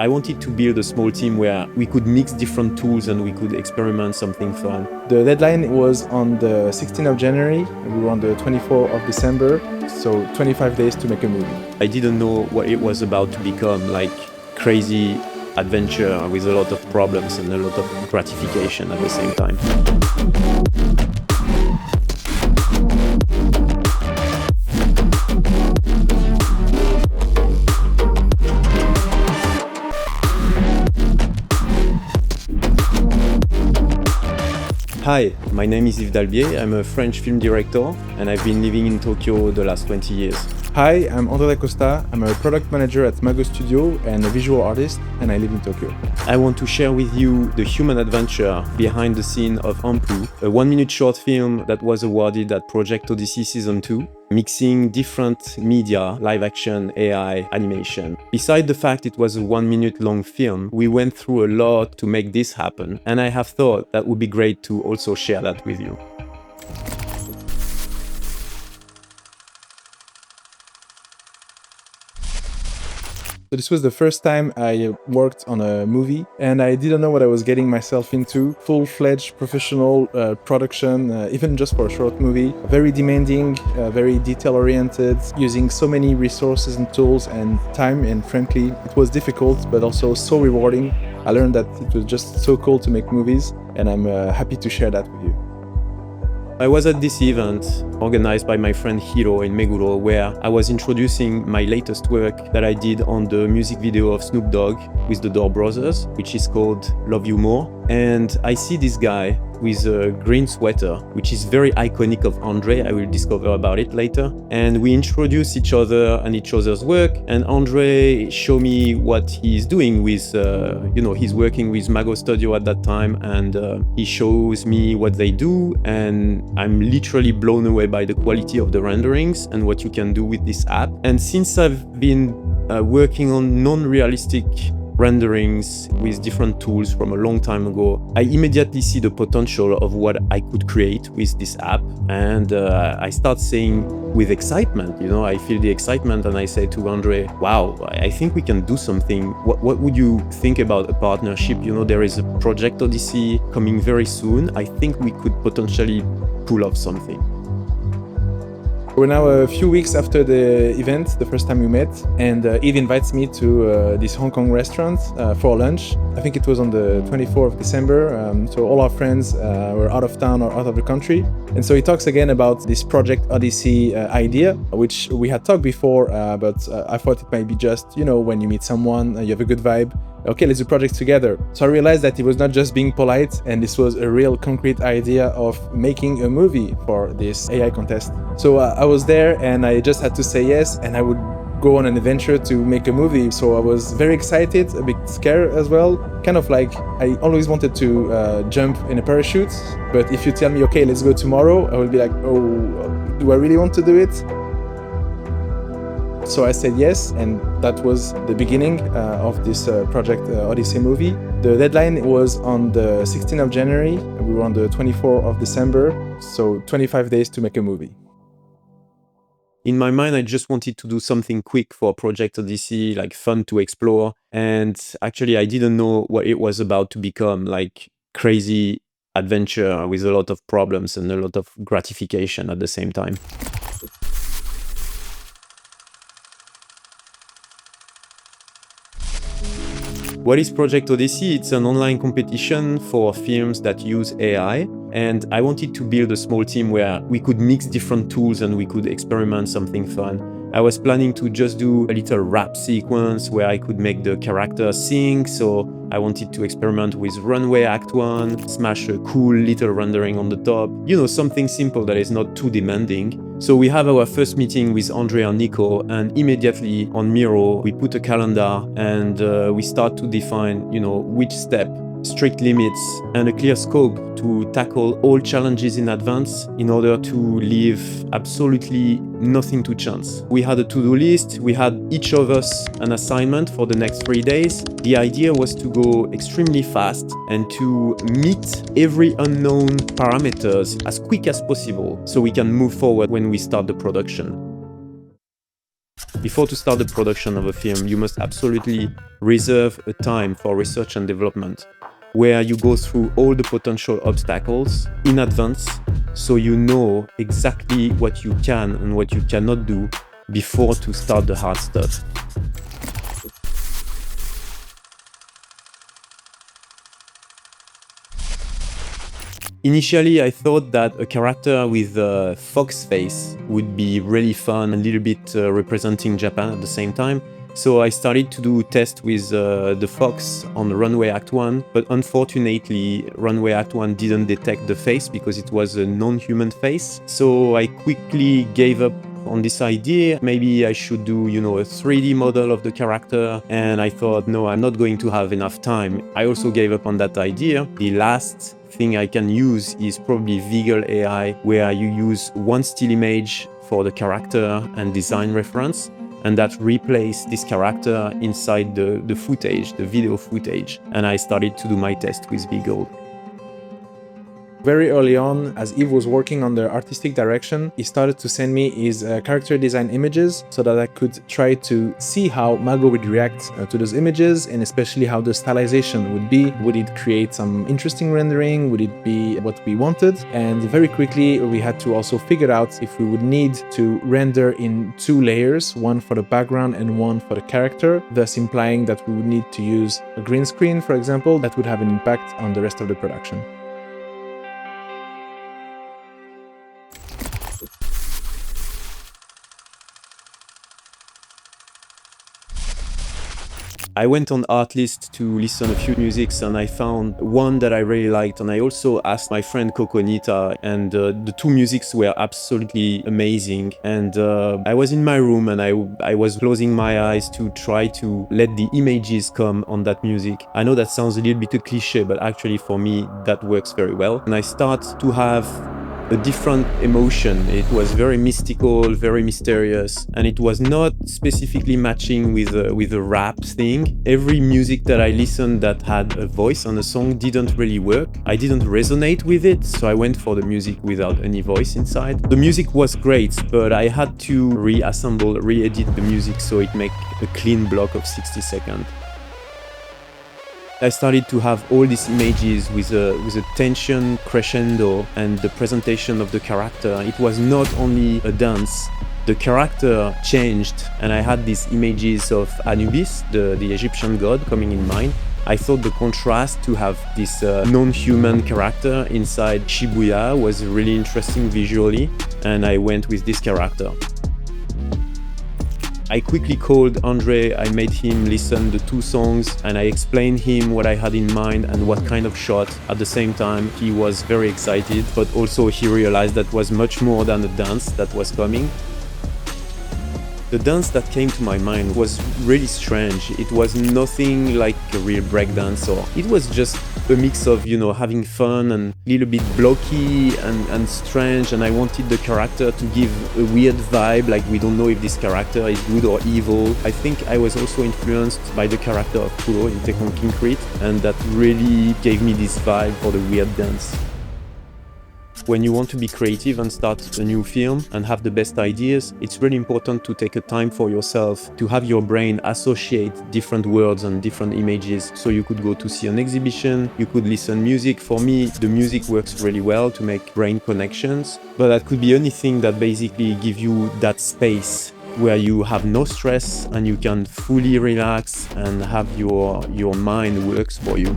I wanted to build a small team where we could mix different tools and we could experiment something fun. The deadline was on the 16th of January. We were on the 24th of December, so 25 days to make a movie. I didn't know what it was about to become, like crazy adventure with a lot of problems and a lot of gratification at the same time. Hi, my name is Yves Dalbier. I'm a French film director and I've been living in Tokyo the last 20 years. Hi, I'm André Costa. I'm a product manager at Mago Studio and a visual artist, and I live in Tokyo. I want to share with you the human adventure behind the scene of ANPU, a 1-minute short film that was awarded at Project Odyssey Season 2, mixing different media, live action, AI, animation. Beside the fact it was a 1-minute long film, we went through a lot to make this happen, and I have thought that would be great to also share that with you. So this was the first time I worked on a movie, and I didn't know what I was getting myself into. Full-fledged professional production, even just for a short movie. Very demanding, very detail-oriented, using so many resources and tools and time, and frankly, it was difficult, but also so rewarding. I learned that it was just so cool to make movies, and I'm happy to share that with you. I was at this event organized by my friend Hiro in Meguro, where I was introducing my latest work that I did on the music video of Snoop Dogg with the Door Brothers, which is called Love You More. And I see this guy with a green sweater, which is very iconic of Andre. I will discover about it later. And we introduce each other and each other's work. And Andre showed me what he's doing with, he's working with Mago Studio at that time. And he shows me what they do. And I'm literally blown away by the quality of the renderings and what you can do with this app. And since I've been working on non-realistic renderings with different tools from a long time ago, I immediately see the potential of what I could create with this app. And I start saying with excitement, I feel the excitement, and I say to Andre, wow, I think we can do something. What would you think about a partnership? There is a Project Odyssey coming very soon. I think we could potentially pull off something. We're now a few weeks after the event, the first time we met, and Yves invites me to this Hong Kong restaurant for lunch. I think it was on the 24th of December, so all our friends were out of town or out of the country. And so he talks again about this Project Odyssey idea, which we had talked before, but I thought it might be just, when you meet someone, you have a good vibe, okay, let's do projects together. So I realized that he was not just being polite, and this was a real concrete idea of making a movie for this AI contest. So I was there and I just had to say yes, and I would go on an adventure to make a movie. So I was very excited, a bit scared as well. Kind of like I always wanted to jump in a parachute, but if you tell me, okay, let's go tomorrow, I will be like, oh, do I really want to do it? So I said yes, and that was the beginning of this Project Odyssey movie. The deadline was on the 16th of January. We were on the 24th of December, so 25 days to make a movie. In my mind, I just wanted to do something quick for Project Odyssey, like fun to explore. And actually, I didn't know what it was about to become, like crazy adventure with a lot of problems and a lot of gratification at the same time. What is Project Odyssey? It's an online competition for films that use AI. And I wanted to build a small team where we could mix different tools and we could experiment something fun. I was planning to just do a little rap sequence where I could make the character sing. So I wanted to experiment with Runway Act 1, smash a cool little rendering on the top. Something simple that is not too demanding. So we have our first meeting with Andre and Nico, and immediately on Miro, we put a calendar and we start to define, which step, strict limits, and a clear scope to tackle all challenges in advance in order to leave absolutely nothing to chance. We had a to-do list, we had each of us an assignment for the next 3 days. The idea was to go extremely fast and to meet every unknown parameters as quick as possible so we can move forward when we start the production. Before to start the production of a film, you must absolutely reserve a time for research and development, where you go through all the potential obstacles in advance, so you know exactly what you can and what you cannot do before to start the hard stuff. Initially, I thought that a character with a fox face would be really fun, a little bit representing Japan at the same time. So I started to do tests with the fox on Runway Act 1, but unfortunately, Runway Act 1 didn't detect the face because it was a non-human face. So I quickly gave up on this idea. Maybe I should do, a 3D model of the character. And I thought, no, I'm not going to have enough time. I also gave up on that idea. The last thing I can use is probably Vigal AI, where you use one still image for the character and design reference, and that replace this character inside the footage, the video footage. And I started to do my test with Vigal. Very early on, as Yves was working on the artistic direction, he started to send me his character design images so that I could try to see how Mago would react to those images, and especially how the stylization would be. Would it create some interesting rendering? Would it be what we wanted? And very quickly, we had to also figure out if we would need to render in 2 layers, one for the background and one for the character, thus implying that we would need to use a green screen, for example, that would have an impact on the rest of the production. I went on Artlist to listen a few musics, and I found one that I really liked, and I also asked my friend Coconita, and the 2 musics were absolutely amazing. And I was in my room and I was closing my eyes to try to let the images come on that music. I know that sounds a little bit a cliche, but actually for me that works very well. And I start to have a different emotion. It was very mystical, very mysterious, and it was not specifically matching with a rap thing. Every music that I listened that had a voice on a song didn't really work. I didn't resonate with it, so I went for the music without any voice inside. The music was great, but I had to reassemble, re-edit the music so it make a clean block of 60 seconds. I started to have all these images with a tension crescendo and the presentation of the character. It was not only a dance. The character changed, and I had these images of Anubis, the Egyptian god, coming in mind. I thought the contrast to have this non-human character inside Shibuya was really interesting visually, and I went with this character. I quickly called Andre, I made him listen the 2 songs, and I explained him what I had in mind and what kind of shot. At the same time, he was very excited, but also he realized that was much more than a dance that was coming. The dance that came to my mind was really strange. It was nothing like a real breakdance, or it was just a mix of, having fun and a little bit blocky and strange, and I wanted the character to give a weird vibe, like we don't know if this character is good or evil. I think I was also influenced by the character of Kuro in Tekken Concrete, and that really gave me this vibe for the weird dance. When you want to be creative and start a new film and have the best ideas, it's really important to take a time for yourself, to have your brain associate different words and different images. So you could go to see an exhibition, you could listen music. For me, the music works really well to make brain connections, but that could be anything that basically give you that space where you have no stress and you can fully relax and have your mind works for you.